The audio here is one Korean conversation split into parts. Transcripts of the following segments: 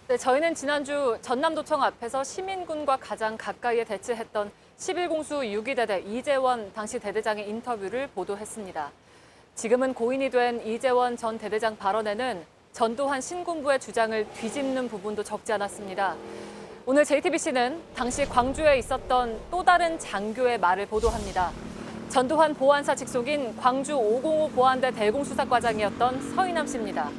네, 저희는 지난주 전남도청 앞에서 시민군과 가장 가까이에 대치했던 11공수 6위대대 이재원 당시 대대장의 인터뷰를 보도했습니다. 지금은 고인이 된 이재원 전 대대장 발언에는 전두환 신군부의 주장을 뒤집는 부분도 적지 않았습니다. 오늘 JTBC는 당시 광주에 있었던 또 다른 장교의 말을 보도합니다. 전두환 보안사 직속인 광주 505 보안대 대공수사과장이었던 서인함 씨입니다.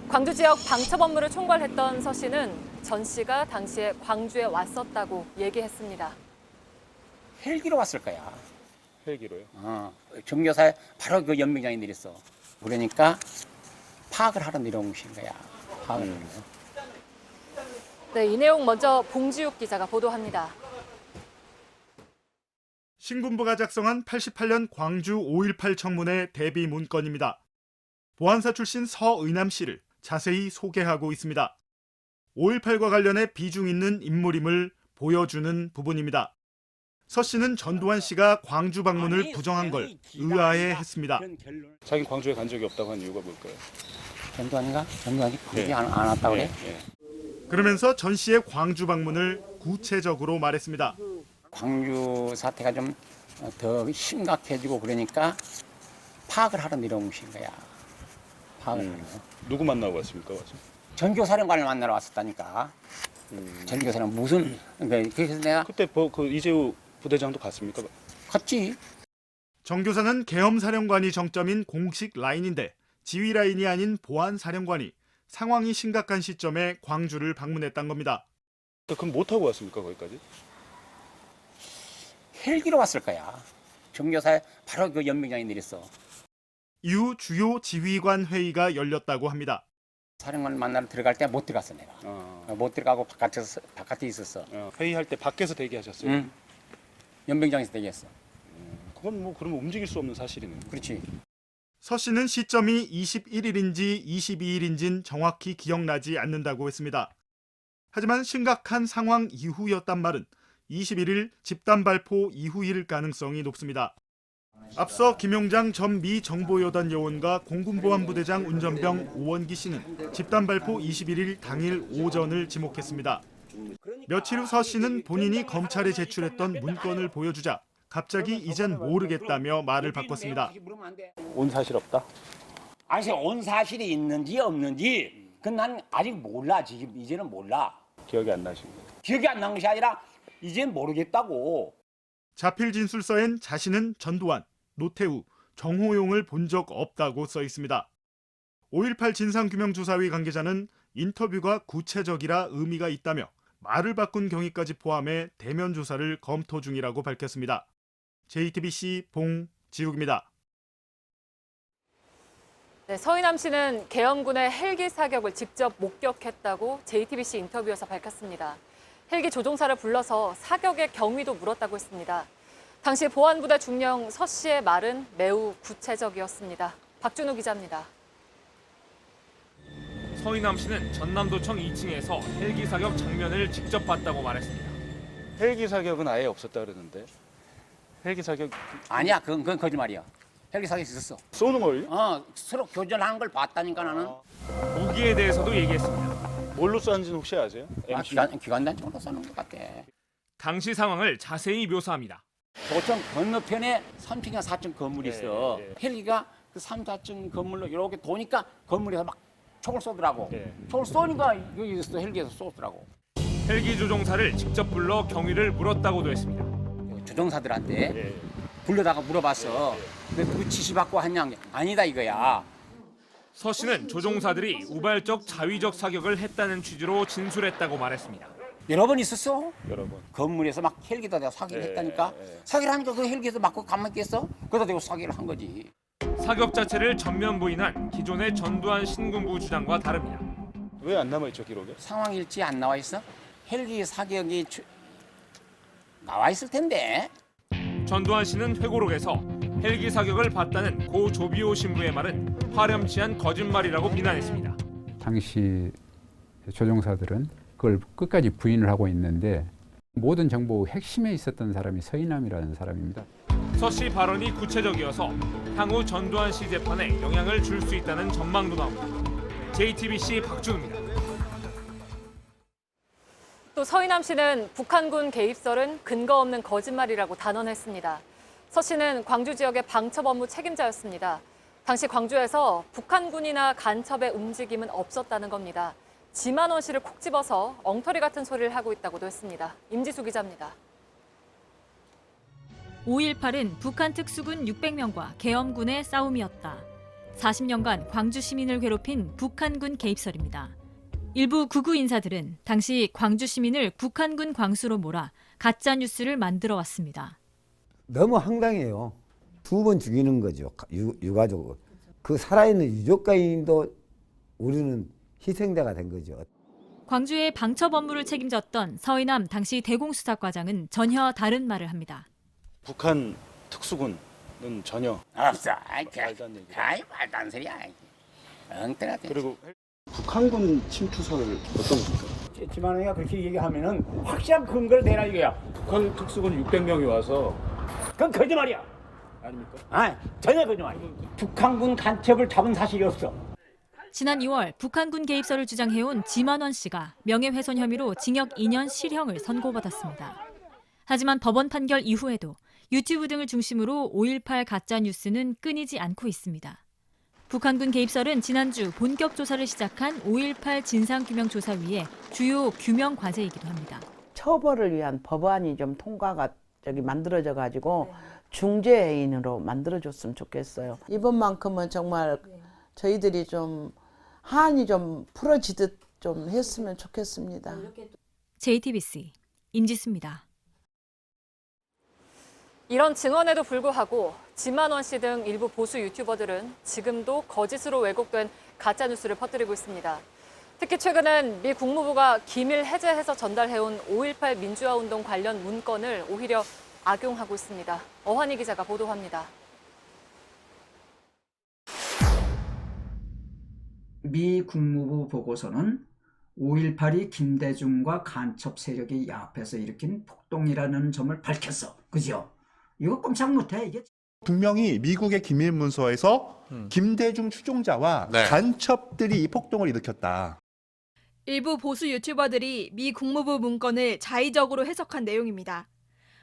광주 지역 방첩 업무를 총괄했던 서 씨는 전 씨가 당시에 광주에 왔었다고 얘기했습니다. 헬기로 왔을 거야. 헬기로요? 정교사에 바로 그 연병장이 내렸어. 그러니까 파악을 하러 내려온 거야. 파악을 하는 거. 네, 이 내용 먼저 봉지욱 기자가 보도합니다. 신군부가 작성한 88년 광주 5.18 청문회 대비 문건입니다. 보안사 출신 서의남 씨를 자세히 소개하고 있습니다. 5.18과 관련해 비중 있는 인물임을 보여주는 부분입니다. 서 씨는 전두환 씨가 광주 방문을 부정한 걸 의아해했습니다. 자기는 광주에 간 적이 없다고 한 이유가 뭘까요? 전두환이 그렇게 네. 안 왔다고 그래? 네. 그러면서 전 씨의 광주 방문을 구체적으로 말했습니다. 광주 사태가 좀 더 심각해지고 그러니까 파악을 하러 내려온 거야. 파악을 하러. 누구 만나고 왔습니까? 전교사령관을 만나러 왔었다니까. 전교사령 무슨 그래서 내가 그때 그 이재우 부대장도 갔습니까? 갔지. 정교사는 계엄사령관이 정점인 공식 라인인데 지휘 라인이 아닌 보안사령관이 상황이 심각한 시점에 광주를 방문했던 겁니다. 그럼 못 타고 왔습니까? 거기까지? 헬기로 왔을 거야. 정교사에 바로 그 연병장이 내렸어. 이후 주요 지휘관 회의가 열렸다고 합니다. 사령관 만나러 들어갈 때 못 들어갔어 내가. 못 들어가고 바깥에 있었어. 회의할 때 밖에서 대기하셨어요? 응. 연병장에서 대기했어. 그건 뭐 그러면 움직일 수 없는 사실이네요. 그렇지. 서 씨는 시점이 21일인지 22일인지는 정확히 기억나지 않는다고 했습니다. 하지만 심각한 상황 이후였단 말은 21일 집단 발포 이후일 가능성이 높습니다. 앞서 김용장 전 미 정보여단 요원과 공군보안부대장 운전병 오원기 씨는 집단 발포 21일 당일 오전을 지목했습니다. 며칠 후 서 씨는 본인이 검찰에 제출했던 문건을 보여주자 갑자기 이젠 모르겠다며 말을 바꿨습니다. 온 사실 없다? 아니 온 사실이 있는지 없는지 그건 난 아직 몰라. 지금 이제는 몰라. 기억이 안 나십니까? 기억이 안 난 것이 아니라 이젠 모르겠다고. 자필 진술서엔 자신은 전두환, 노태우, 정호용을 본 적 없다고 써 있습니다. 5.18 진상규명조사위 관계자는 인터뷰가 구체적이라 의미가 있다며 말을 바꾼 경위까지 포함해 대면 조사를 검토 중이라고 밝혔습니다. JTBC 봉지욱입니다. 네, 서인함 씨는 계엄군의 헬기 사격을 직접 목격했다고 JTBC 인터뷰에서 밝혔습니다. 헬기 조종사를 불러서 사격의 경위도 물었다고 했습니다. 당시 보안부대 중령 서 씨의 말은 매우 구체적이었습니다. 박준우 기자입니다. 서인함 씨는 전남도청 2층에서 헬기 사격 장면을 직접 봤다고 말했습니다. 헬기 사격은 아예 없었다 그러는데. 헬기 사격 아니야. 그건 거짓말이야. 헬기 사격이 있었어. 쏘는 걸요? 서로 교전하는 걸 봤다니까 나는. 무기에 대해서도 얘기했습니다. 뭘로 쐈는지는 혹시 아세요? MC? 기관단총으로 쏘는 것 같아. 당시 상황을 자세히 묘사합니다. 도청 건너편에 3층이나 4층 건물이 있어. 예, 예. 헬기가 그 3, 4층 건물로 이렇게 도니까 건물에서 막 총을 쏘더라고. 예. 총을 쏘니까 여기서 헬기에서 쏘더라고. 헬기 조종사를 직접 불러 경위를 물었다고도 했습니다. 조종사들한테 예. 불러다가 물어봤어. 근데 누구 지시받고 하냐? 아니다 이거야. 서 씨는 조종사들이 우발적 자위적 사격을 했다는 취지로 진술했다고 말했습니다. 여러 번 있었어. 여러 번. 건물에서 막 헬기다 대고 사기를 예, 했다니까. 예. 사기를 하니까 그 헬기에서 맞고 가만히 있겠어? 그러다 대고 사기를 한 거지. 사격 자체를 전면 부인한 기존의 전두환 신군부 주장과 다릅니다. 왜 안 남아 있죠 기록에? 상황 일지 안 나와 있어? 헬기 사격이 나와 있을 텐데. 전두환 씨는 회고록에서 헬기 사격을 봤다는 고 조비오 신부의 말은 파렴치한 거짓말이라고 비난했습니다. 당시 조종사들은 그걸 끝까지 부인을 하고 있는데 모든 정보 핵심에 있었던 사람이 서인함이라는 사람입니다. 서 씨 발언이 구체적이어서 향후 전두환 씨 재판에 영향을 줄 수 있다는 전망도 나옵니다. JTBC 박준우입니다. 서희남씨는 북한군 개입설은 근거 없는 거짓말이라고 단언했습니다. 서 씨는 광주 지역의 방첩 업무 책임자였습니다. 당시 광주에서 북한군이나 간첩의 움직임은 없었다는 겁니다. 지만원 씨를 콕 집어서 엉터리 같은 소리를 하고 있다고도 했습니다. 임지수 기자입니다. 5.18은 북한 특수군 600명과 계엄군의 싸움이었다. 40년간 광주 시민을 괴롭힌 북한군 개입설입니다. 일부 극우 인사들은 당시 광주 시민을 북한군 광수로 몰아 가짜 뉴스를 만들어 왔습니다. 너무 황당해요. 2번 죽이는 거죠. 유가족을. 그 살아있는 유족가인도 우리는 희생자가 된 거죠. 광주의 방첩 업무를 책임졌던 서희남 당시 대공수사과장은 전혀 다른 말을 합니다. 북한 특수군은 전혀 없어. 말도 안 되는 얘기야. 아이 말도 안 소리야. 엉뚱하다. 그리고 북한군 침투설 어떤 겁니까? 지만원이가 그렇게 얘기하면은 확실한 근거를 내라 이거야. 북한 특수군 600명이 와서 그건 거짓말이야. 아닙니까? 아, 전혀 거짓말이야. 북한군 간첩을 잡은 사실이 없어. 지난 2월 북한군 개입설을 주장해온 지만원 씨가 명예훼손 혐의로 징역 2년 실형을 선고받았습니다. 하지만 법원 판결 이후에도 유튜브 등을 중심으로 5.18 가짜 뉴스는 끊이지 않고 있습니다. 북한군 개입설은 지난주 본격 조사를 시작한 5.18 진상규명조사위의 주요 규명 과제이기도 합니다. 처벌을 위한 법안이 좀 통과가 만들어져 가지고 중재인으로 만들어줬으면 좋겠어요. 이번만큼은 정말 저희들이 좀 한이 좀 풀어지듯 좀 했으면 좋겠습니다. JTBC 임지수입니다. 이런 증언에도 불구하고 지만원 씨 등 일부 보수 유튜버들은 지금도 거짓으로 왜곡된 가짜뉴스를 퍼뜨리고 있습니다. 특히 최근엔 미 국무부가 기밀 해제해서 전달해온 5.18 민주화운동 관련 문건을 오히려 악용하고 있습니다. 어환희 기자가 보도합니다. 미 국무부 보고서는 5.18이 김대중과 간첩 세력이 야합해서 일으킨 폭동이라는 점을 밝혔어. 그죠? 이거 꼼짝 못해. 이게 분명히 미국의 기밀 문서에서 김대중 추종자와 간첩들이 이 폭동을 일으켰다. 일부 보수 유튜버들이 미 국무부 문건을 자의적으로 해석한 내용입니다.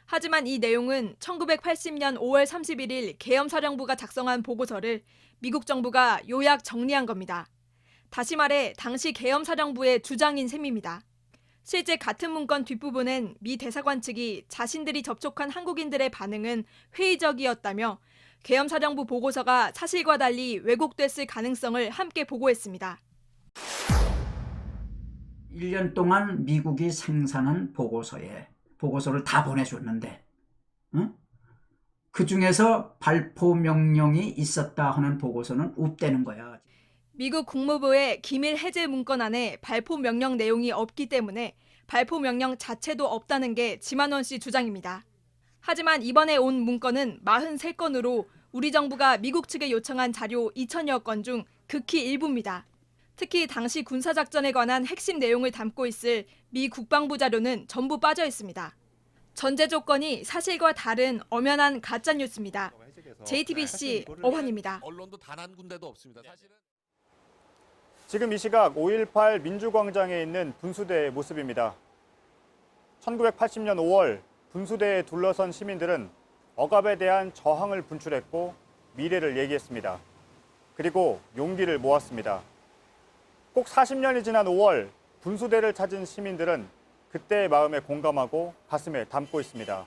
하지만 이 내용은 1980년 5월 31일 계엄사령부가 작성한 보고서를 미국 정부가 요약 정리한 겁니다. 다시 말해 당시 계엄사령부의 주장인 셈입니다. 실제 같은 문건 뒷부분엔 미 대사관 측이 자신들이 접촉한 한국인들의 반응은 회의적이었다며 계엄사령부 보고서가 사실과 달리 왜곡됐을 가능성을 함께 보고했습니다. 1년 동안 미국이 생산한 보고서를 다 보내줬는데 그중에서 발포 명령이 있었다 하는 보고서는 없다는 거야. 미국 국무부의 기밀 해제 문건 안에 발포 명령 내용이 없기 때문에 발포 명령 자체도 없다는 게 지만원 씨 주장입니다. 하지만 이번에 온 문건은 43건으로 우리 정부가 미국 측에 요청한 자료 2,000여 건 중 극히 일부입니다. 특히 당시 군사작전에 관한 핵심 내용을 담고 있을 미 국방부 자료는 전부 빠져 있습니다. 전제 조건이 사실과 다른 엄연한 가짜뉴스입니다. JTBC 어환입니다. 언론도 단 한 군데도 없습니다. 사실은 지금 이 시각 5.18 민주광장에 있는 분수대의 모습입니다. 1980년 5월 분수대에 둘러선 시민들은 억압에 대한 저항을 분출했고 미래를 얘기했습니다. 그리고 용기를 모았습니다. 꼭 40년이 지난 5월 분수대를 찾은 시민들은 그때의 마음에 공감하고 가슴에 담고 있습니다.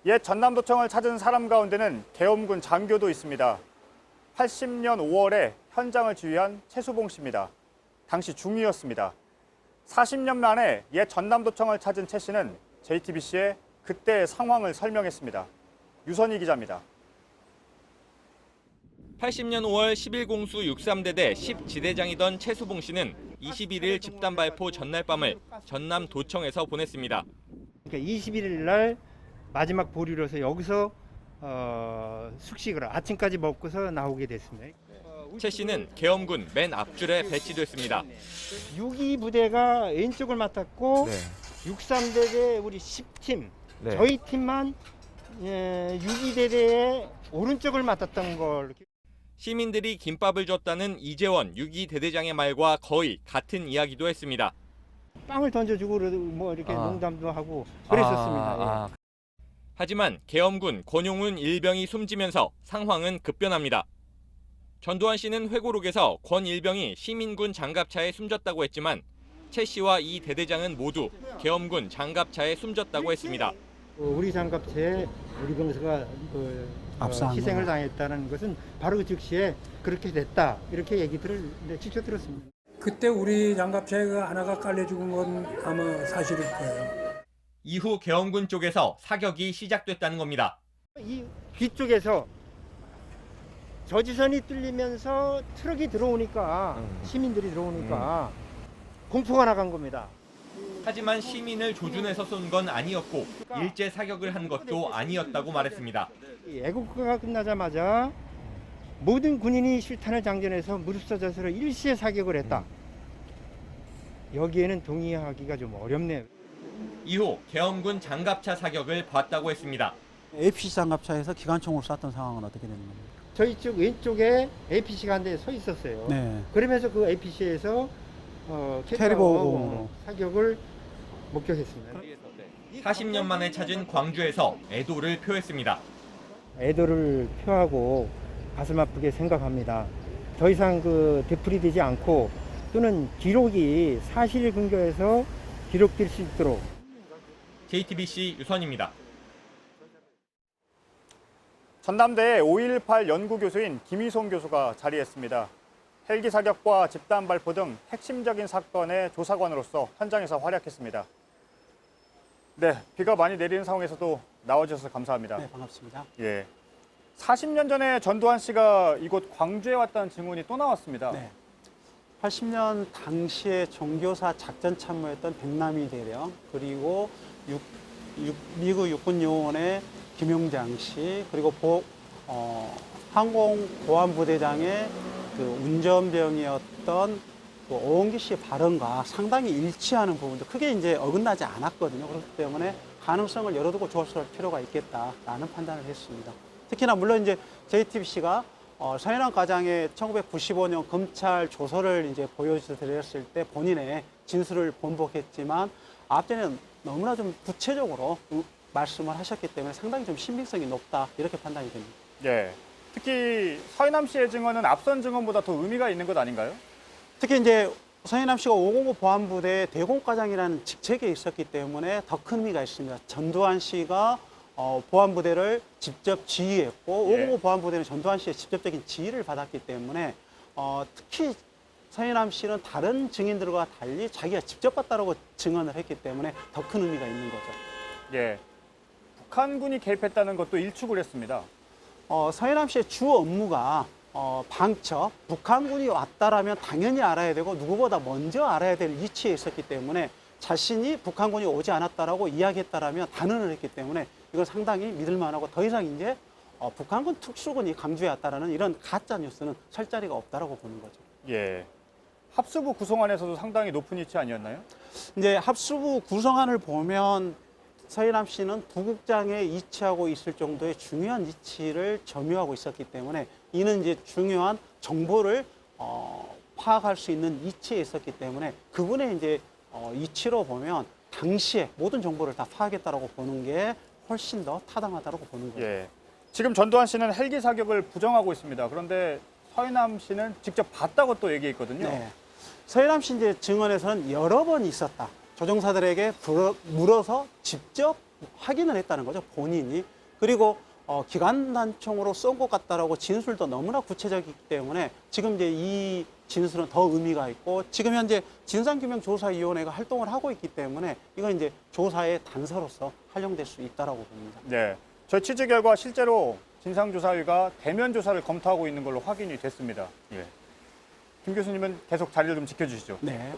옛 전남도청을 찾은 사람 가운데는 계엄군 장교도 있습니다. 80년 5월에 현장을 지휘한 최수봉 씨입니다. 당시 중위였습니다. 40년 만에 옛 전남도청을 찾은 최 씨는 JTBC에 그때의 상황을 설명했습니다. 유선희 기자입니다. 80년 5월 11공수 63대대 10지대장이던 최수봉 씨는 21일 집단 발포 전날 밤을 전남도청에서 보냈습니다. 그러니까 21일 날 마지막 보류로서 여기서 숙식을 아침까지 먹고서 나오게 됐습니다. 최 씨는 계엄군 맨 앞줄에 배치됐습니다. 6.2 부대가 왼쪽을 맡았고 63대대 우리 10팀, 저희 팀만 6.2대대의 오른쪽을 맡았던 걸. 시민들이 김밥을 줬다는 이재원 6.2 대대장의 말과 거의 같은 이야기도 했습니다. 빵을 던져주고 뭐 이렇게 농담도 하고 그랬었습니다. 예. 하지만 계엄군 권용훈 일병이 숨지면서 상황은 급변합니다. 전두환 씨는 회고록에서 권 일병이 시민군 장갑차에 숨졌다고 했지만 최 씨와 이 대대장은 모두 계엄군 장갑차에 숨졌다고 했습니다. 우리 장갑차에 우리 병사가 희생을 당했다는 것은 바로 그 즉시에 그렇게 됐다 이렇게 얘기들을 직접 들었습니다. 그때 우리 장갑차에 하나가 깔려 죽은 건 아마 사실일 거예요. 이후 계엄군 쪽에서 사격이 시작됐다는 겁니다. 이 뒤쪽에서 저지선이 뚫리면서 트럭이 들어오니까 시민들이 들어오니까 공포가 나간 겁니다. 하지만 시민을 조준해서 쏜 건 아니었고 일제 사격을 한 것도 아니었다고 말했습니다. 애국가가 끝나자마자 모든 군인이 실탄을 장전해서 무릎서자세로 일시에 사격을 했다. 여기에는 동의하기가 좀 어렵네요. 이후 계엄군 장갑차 사격을 봤다고 했습니다. APC 장갑차에서 기관총으로 쐈던 상황은 어떻게 되는 겁니까? 저희 쪽 왼쪽에 APC가 한 대 서 있었어요. 네. 그러면서 그 APC에서 캐리버공으로 사격을 목격했습니다. 40년 만에 찾은 광주에서 애도를 표했습니다. 애도를 표하고 가슴 아프게 생각합니다. 더 이상 되풀이되지 않고 또는 기록이 사실에 근거해서 기록될 수 있도록. JTBC 유선입니다. 전남대 5.18 연구교수인 김희송 교수가 자리했습니다. 헬기 사격과 집단 발포 등 핵심적인 사건의 조사관으로서 현장에서 활약했습니다. 네, 비가 많이 내리는 상황에서도 나와주셔서 감사합니다. 네, 반갑습니다. 예, 40년 전에 전두환 씨가 이곳 광주에 왔다는 증언이 또 나왔습니다. 네. 80년 당시에 종교사 작전 참모였던 백남희 대령, 그리고 미국 육군요원의 김용장 씨, 그리고 항공보안부대장의 운전병이었던 오은기 씨 발언과 상당히 일치하는 부분도 크게 이제 어긋나지 않았거든요. 그렇기 때문에 가능성을 열어두고 조사할 필요가 있겠다라는 판단을 했습니다. 특히나 물론 이제 JTBC가 서해남 과장의 1995년 검찰 조서를 이제 보여드렸을 때 본인의 진술을 번복했지만 앞전에는 너무나 좀 구체적으로 말씀을 하셨기 때문에 상당히 좀 신빙성이 높다 이렇게 판단이 됩니다. 네, 특히 서해남 씨의 증언은 앞선 증언보다 더 의미가 있는 것 아닌가요? 특히 이제 서해남 씨가 505 보안부대 대공과장이라는 직책에 있었기 때문에 더 큰 의미가 있습니다. 전두환 씨가 보안부대를 직접 지휘했고 505 보안부대는 전두환 씨의 직접적인 지휘를 받았기 때문에 특히 서해남 씨는 다른 증인들과 달리 자기가 직접 봤다라고 증언을 했기 때문에 더 큰 의미가 있는 거죠. 예, 북한군이 개입했다는 것도 일축을 했습니다. 서해남 씨의 주 업무가 방첩, 북한군이 왔다라면 당연히 알아야 되고 누구보다 먼저 알아야 될 위치에 있었기 때문에 자신이 북한군이 오지 않았다라고 이야기했다라면 단언을 했기 때문에 이건 상당히 믿을만하고 더 이상 이제 북한군 특수군이 강주에 왔다라는 이런 가짜 뉴스는 설 자리가 없다라고 보는 거죠. 예, 합수부 구성안에서도 상당히 높은 위치 아니었나요? 이제 합수부 구성안을 보면 서해남 씨는 부국장에 위치하고 있을 정도의 중요한 위치를 점유하고 있었기 때문에 이는 이제 중요한 정보를 파악할 수 있는 위치에 있었기 때문에 그분의 이제 위치로 보면 당시에 모든 정보를 다 파악했다라고 보는 게 훨씬 더 타당하다고 보는 거죠. 예, 지금 전두환 씨는 헬기 사격을 부정하고 있습니다. 그런데 서해남 씨는 직접 봤다고 또 얘기했거든요. 네. 서해남 씨 이제 증언에서는 여러 번 있었다. 조종사들에게 물어서 직접 확인을 했다는 거죠, 본인이. 그리고 기관단총으로 쏜 것 같다라고 진술도 너무나 구체적이기 때문에 지금 이제 이 진술은 더 의미가 있고 지금 현재 진상규명조사위원회가 활동을 하고 있기 때문에 이건 이제 조사의 단서로서 활용될 수 있다라고 봅니다. 네, 저희 취재 결과 실제로 진상조사위가 대면 조사를 검토하고 있는 걸로 확인이 됐습니다. 예. 김 교수님은 계속 자리를 좀 지켜주시죠. 네.